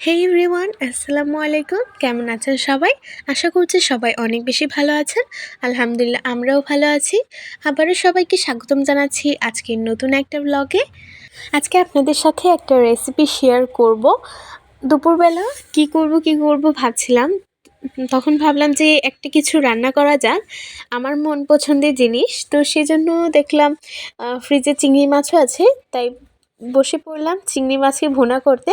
হে everyone, আসসালামু আলাইকুম। কেমন আছেন সবাই? আশা করছি সবাই অনেক বেশি ভালো আছেন। আলহামদুলিল্লাহ, আমরাও ভালো আছি। আবারও সবাইকে স্বাগতম জানাচ্ছি আজকের নতুন একটা ব্লগে। আজকে আপনাদের সাথে একটা রেসিপি শেয়ার করব। দুপুরবেলা কি করব ভাবছিলাম। তখন ভাবলাম যে একটা কিছু রান্না করা যাক, আমার মন পছন্দের জিনিস। তো সেজন্য দেখলাম ফ্রিজে চিংড়ি মাছও আছে, তাই বসে পড়লাম চিংড়ি মাছকে ভুনা করতে।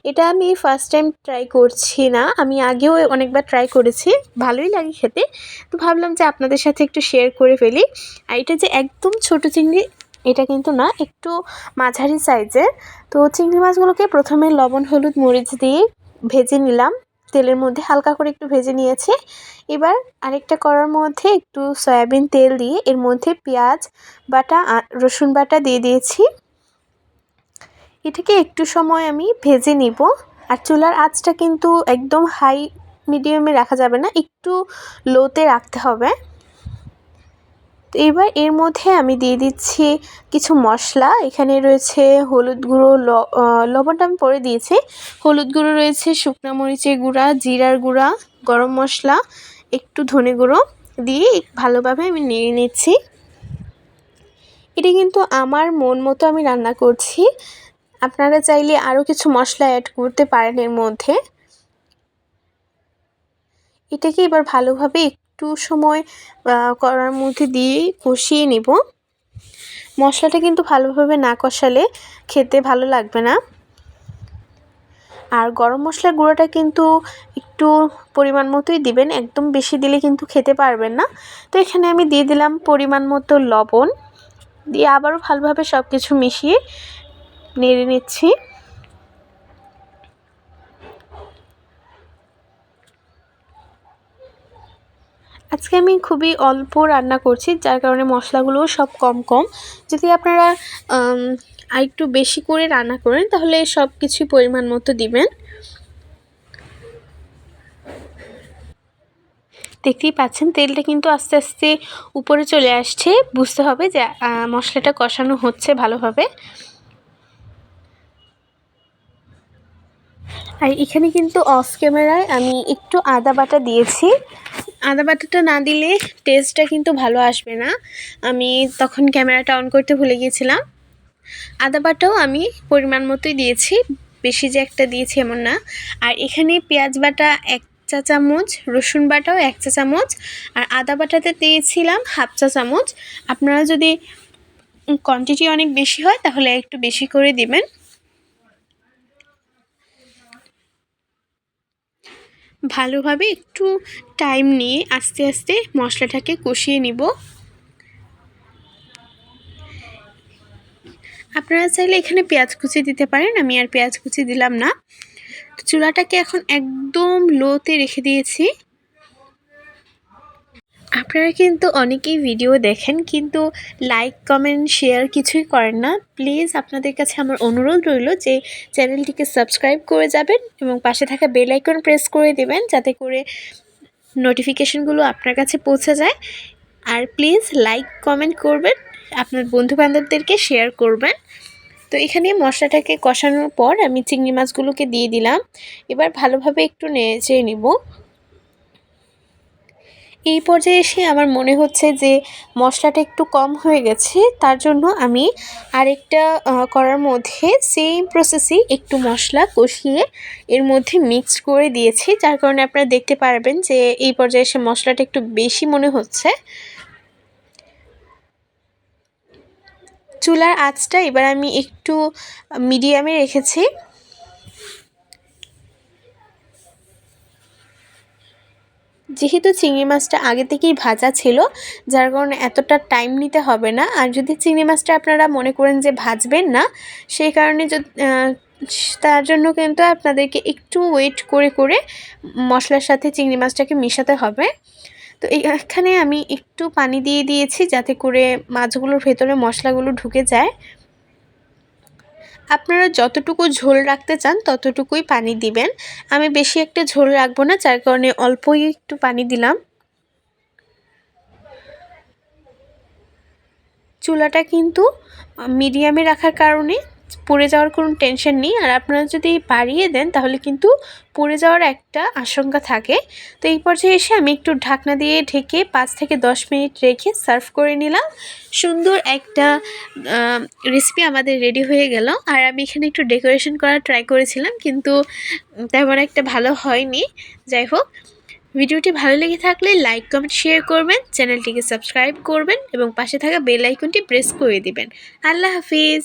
এটা আমি ফার্স্ট টাইম ট্রাই করছি না, আমি আগেও অনেকবার ট্রাই করেছি, ভালোই লাগে খেতে। তো ভাবলাম যে আপনাদের সাথে একটু শেয়ার করে ফেলি। আর এটা যে একদম ছোট চিংড়ি এটা কিন্তু না, একটু মাঝারি সাইজের। তো চিংড়ি মাছগুলোকে প্রথমে লবণ হলুদ মরিচ দিয়ে ভেজে নিলাম, তেলের মধ্যে হালকা করে একটু ভেজে নিয়েছি। এবার আরেকটা কড়ার মধ্যে একটু সয়াবিন তেল দিয়ে এর মধ্যে পেঁয়াজ বাটা রসুন বাটা দিয়ে দিয়েছি। এটাকে একটু সময় আমি ভেজে নিব। আর চুলার আঁচটা কিন্তু একদম হাই মিডিয়ামে রাখা যাবে না, একটু লোতে রাখতে হবে। তো এবার এর মধ্যে আমি দিয়ে দিচ্ছি কিছু মশলা। এখানে রয়েছে হলুদ গুঁড়ো, লবণটা আমি পরে দিয়েছি। হলুদ গুঁড়ো রয়েছে, শুকনো মরিচের গুঁড়া, জিরার গুঁড়া, গরম মশলা, একটু ধনে গুঁড়ো দিয়ে ভালোভাবে আমি নেড়ে নিচ্ছি। এটা কিন্তু আমার মন মতো আমি রান্না করছি, আপনারা চাইলে আরও কিছু মশলা অ্যাড করতে পারেন এর মধ্যে। এটাকে এবার ভালোভাবে একটু সময় কড়ার মধ্যে দিয়ে কষিয়ে নেব। মশলাটা কিন্তু ভালোভাবে না কষালে খেতে ভালো লাগবে না। আর গরম মশলার গুঁড়োটা কিন্তু একটু পরিমাণ মতোই দিবেন, একদম বেশি দিলে কিন্তু খেতে পারবেন না। তো এখানে আমি দিয়ে দিলাম পরিমাণ মতো লবণ, দিয়ে আবারও ভালোভাবে সব কিছু মিশিয়ে নেড়ে নিচ্ছি। আজকে আমি খুবই অল্প রান্না করছি, যার কারণে মশলাগুলোও সব কম কম। যদি আপনারা আরেকটু বেশি করে রান্না করেন তাহলে সব কিছুই পরিমাণ মতো দিবেন। দেখতেই পাচ্ছেন তেলটা কিন্তু আস্তে আস্তে উপরে চলে আসছে, বুঝতে হবে যে মশলাটা কষানো হচ্ছে ভালোভাবে। আর এখানে কিন্তু অফ ক্যামেরায় আমি একটু আদা বাটা দিয়েছি। আদা বাটাটা না দিলে টেস্টটা কিন্তু ভালো আসবে না, আমি তখন ক্যামেরাটা অন করতে ভুলে গিয়েছিলাম। আদা বাটাও আমি পরিমাণ মতোই দিয়েছি, বেশি যে একটা দিয়েছি এমন না। আর এখানে পেঁয়াজ বাটা 1 চা চামচ, রসুন বাটাও 1 চা চামচ, আর আদা বাটাতে দিয়েছিলাম 1/2 চা চামচ। আপনারা যদি কোয়ান্টিটি অনেক বেশি হয় তাহলে একটু বেশি করে দিবেন। ভালোভাবে একটু টাইম নিয়ে আস্তে আস্তে মশলাটাকে কষিয়ে নিব। আপনারা চাইলে এখানে পেঁয়াজ কুচি দিতে পারেন, আমি আর পেঁয়াজ কুচি দিলাম না। চুলাটাকে এখন একদম লোতে রেখে দিয়েছি। আপনারা কিন্তু অনেকেই ভিডিও দেখেন কিন্তু লাইক কমেন্ট শেয়ার কিছুই করেন না। প্লিজ আপনাদের কাছে আমার অনুরোধ রইল যে চ্যানেলটিকে সাবস্ক্রাইব করে যাবেন এবং পাশে থাকা বেল আইকন প্রেস করে দেবেন, যাতে করে নোটিফিকেশনগুলো আপনার কাছে পৌঁছে যায়। আর প্লিজ লাইক কমেন্ট করবেন, আপনার বন্ধুবান্ধবদেরকে শেয়ার করবেন। তো এখানে মশলাটাকে কষানোর পর আমি চিংড়ি মাছগুলোকে দিয়ে দিলাম। এবার ভালোভাবে একটু নেড়ে নিব। এই পর্যায়ে এসে আমার মনে হচ্ছে যে মশলাটা একটু কম হয়ে গেছে, তার জন্য আমি আরেকটা কড়ার মধ্যে সেম প্রসেসেই একটু মশলা কষিয়ে এর মধ্যে মিক্সড করে দিয়েছি, যার কারণে আপনারা দেখতে পারবেন যে এই পর্যায়ে এসে মশলাটা একটু বেশি মনে হচ্ছে। চুলার আঁচটা এবার আমি একটু মিডিয়ামে রেখেছি। যেহেতু চিংড়ি মাছটা আগে থেকেই ভাজা ছিল, যার কারণে এতটা টাইম নিতে হবে না। আর যদি চিংড়ি মাছটা আপনারা মনে করেন যে ভাজবেন না, সেই কারণে তার জন্য কিন্তু আপনাদেরকে একটু ওয়েট করে করে মশলার সাথে চিংড়ি মাছটাকে মেশাতে হবে। তো এখানে আমি একটু পানি দিয়ে দিয়েছি, যাতে করে মাছগুলোর ভেতরে মশলাগুলো ঢুকে যায়। আপনারা যতটুকু ঝোল রাখতে চান ততটুকুই পানি দিবেন। আমি বেশি একটা ঝোল রাখবো না, যার কারণে অল্পই একটু পানি দিলাম। চুলাটা কিন্তু মিডিয়ামে রাখার কারণে পুড়ে যাওয়ার কোনো টেনশন নেই। আর আপনারা যদি বাড়িয়ে দেন তাহলে কিন্তু পুড়ে যাওয়ার একটা আশঙ্কা থাকে। তো এই পর্যায়ে এসে আমি একটু ঢাকনা দিয়ে ঢেকে 5 থেকে 10 মিনিট রেখে সার্ভ করে নিলাম। সুন্দর একটা রেসিপি আমাদের রেডি হয়ে গেল। আর আমি এখানে একটু ডেকোরেশন করার ট্রাই করেছিলাম, কিন্তু তেমন একটা ভালো হয়নি। যাই হোক, ভিডিওটি ভালো লেগে থাকলে লাইক, কমেন্ট, শেয়ার করবেন, চ্যানেলটিকে সাবস্ক্রাইব করবেন এবং পাশে থাকা বেল আইকনটি প্রেস করে দিবেন। আল্লাহ হাফিজ।